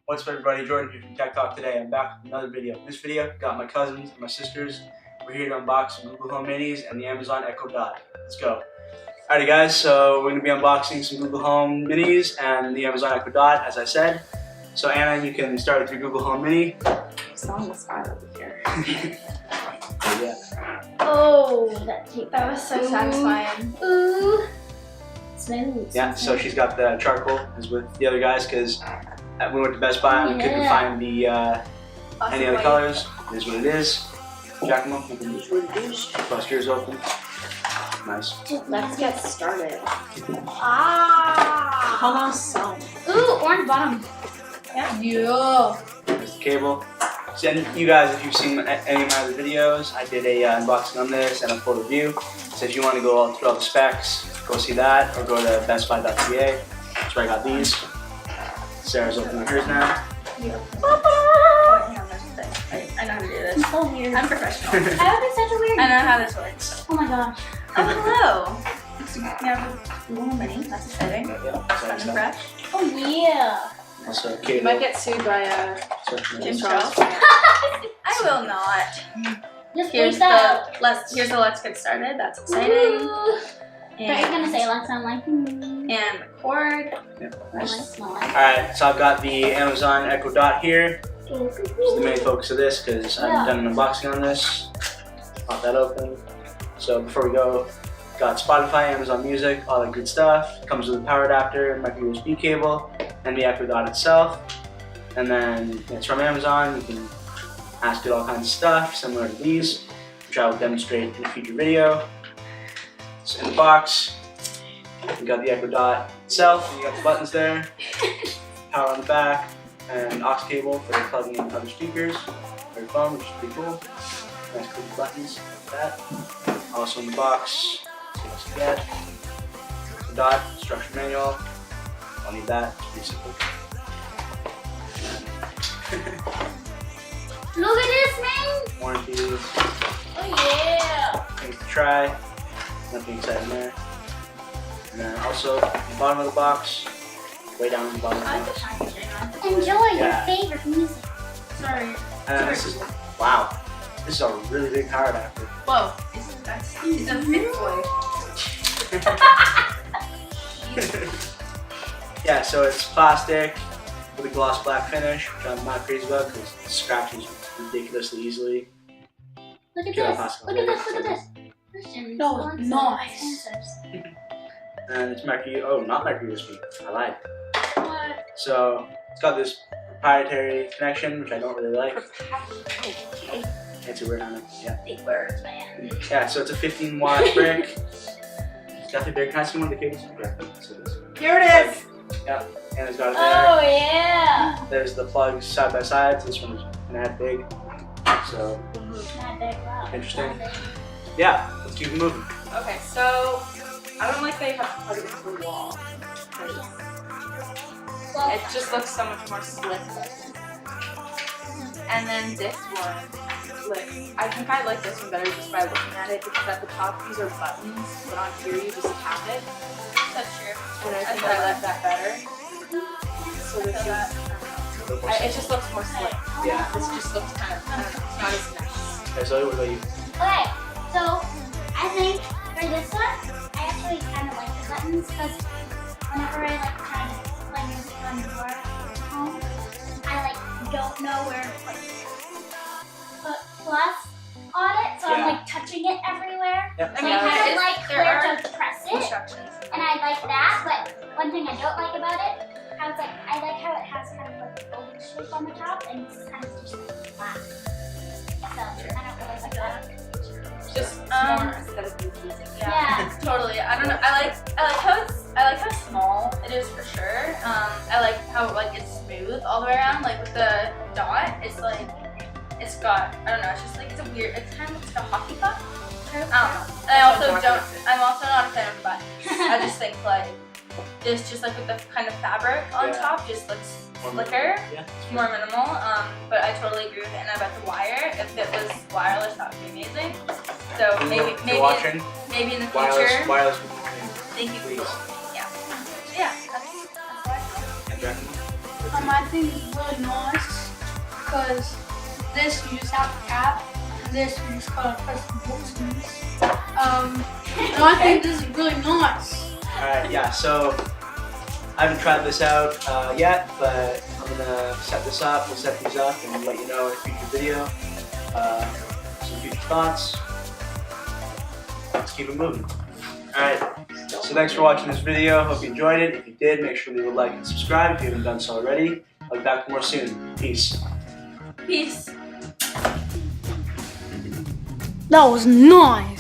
What's up everybody, Jordan here from Tech Talk. Today I'm back with another video. In this video, got my cousins and my sisters. We're here to unbox some Google Home Minis and the Amazon Echo Dot. Let's go. Alrighty guys, so we're going to be unboxing some Google Home Minis and the Amazon Echo Dot, as I said. So Anna, you can start with your Google Home Mini. It's on the spot over here. Oh, that was so satisfying. Ooh. Smooth. Yeah, so she's got the charcoal as with the other guys because we went to Best Buy and we couldn't find the any other colors. It is what it is. Jack them up. Bust yours open. Nice. Let's get started. Ah. Almost so. Ooh, orange bottom. Yeah. There's the cable. So, you guys, if you've seen any of my other videos, I did a unboxing on this and a full review. So if you want to go all through all the specs, go see that or go to bestbuy.ca. That's where I got these. Sarah's opening hers now. I know how to do this. It's so weird. I'm professional. I would be such a weird. I know how this works. Oh my gosh. Oh, hello. We have a little mini. That's exciting. Fun and fresh. Oh yeah. Also, You cable. might get sued by Jim Charles. I will not. Just Here's push that. here's the let's get started. That's exciting. Ooh. But you're And, gonna say Alexa, I'm like, and the cord. Nice. Alright, so I've got the Amazon Echo Dot here. This is the main focus of this because I haven't done an unboxing on this. Pop that open. So before we go, got Spotify, Amazon Music, all that good stuff. Comes with a power adapter, micro USB cable, and the Aqua Dot itself. And then it's from Amazon. You can ask it all kinds of stuff, similar to these, which I will demonstrate in a future video. So in the box, we got the Echo Dot itself. You got the buttons there, power on the back, and aux cable for plugging in other speakers or your phone, which is pretty cool. Nice cool buttons like that. Also in the box, see what else you get. The Dot, instruction manual. I'll need that, it's pretty simple. Look at this, man. Warranties, Oh yeah. things to try. Nothing exciting there. And then also, the bottom of the box, way down at the bottom of the box. Enjoy Yeah. your favorite music. Sorry. And then this is, wow, this is a really big power adapter. Whoa. It's a big boy. Yeah, so it's plastic with a gloss black finish, which I'm not crazy about because it scratches ridiculously easily. Look at Get that this. plastic Look on at there. this. Look at this. Christian, No, sponsors, nice. sponsors. And it's not micro USB, I lied. What? So it's got this proprietary connection, which I don't really like. Okay. Fancy word on it, yeah. Big words, man. Yeah, so it's a 15-watt brick. It's definitely big. Can I see one of the cables? Yeah, so this. Here it is. Yeah, and it's got it there. Oh yeah. There's the plugs side by side. So this one is mad big. So Not big, wow. Interesting. Not big. yeah, let's keep it moving. Okay, so I don't like that you have to plug it into the wall. Well, It just looks so much more slick. And then this one, I think I like this one better just by looking at it because at the top these are buttons, but on here you just tap it. that's true. And I think I like that better. So this is, it just looks more slick. Yeah. This just looks kind of, I don't know, it's not as nice. Okay, so what about you? Okay, so I think for this one, I actually kind of like the buttons because whenever I like try to play music on the floor at home, I don't know where to put plus on it, so I'm like touching it everywhere. Yep. So I kind of like there where are to press it, instructions. and I like that. But one thing I don't like about it, I like how it has kind of like an oval shape on the top, and it's kind of just like flat. So I don't really like that. Just more aesthetically pleasing. Yeah. Totally. I don't know. I like how small it is for sure. I like how it's smooth all the way around. Like with the dot, it's it's got, I don't know. It's just it's a weird. It's kind of looks like a hockey puck. I don't know. I'm also not a fan of buttons. I just think this just with the kind of fabric on top just looks slicker, Yeah. more minimal. But I totally agree with Anna about the wire. If it was wireless, that would be amazing. So If maybe you're watching, maybe in the future. wireless. Thank you. Please. Yeah. Yeah. That's what I feel. And Jack, I think it's really nice because this you just have to tap, and this you just gotta press the buttons. And I think this is really nice. Alright, yeah, so I haven't tried this out yet, but I'm gonna set this up, we'll set these up and let you know in a future video. Some future thoughts. Let's keep it moving. Alright, so thanks for watching this video. Hope you enjoyed it. If you did, make sure to leave a like and subscribe if you haven't done so already. I'll be back more soon. Peace. Peace. That was nice.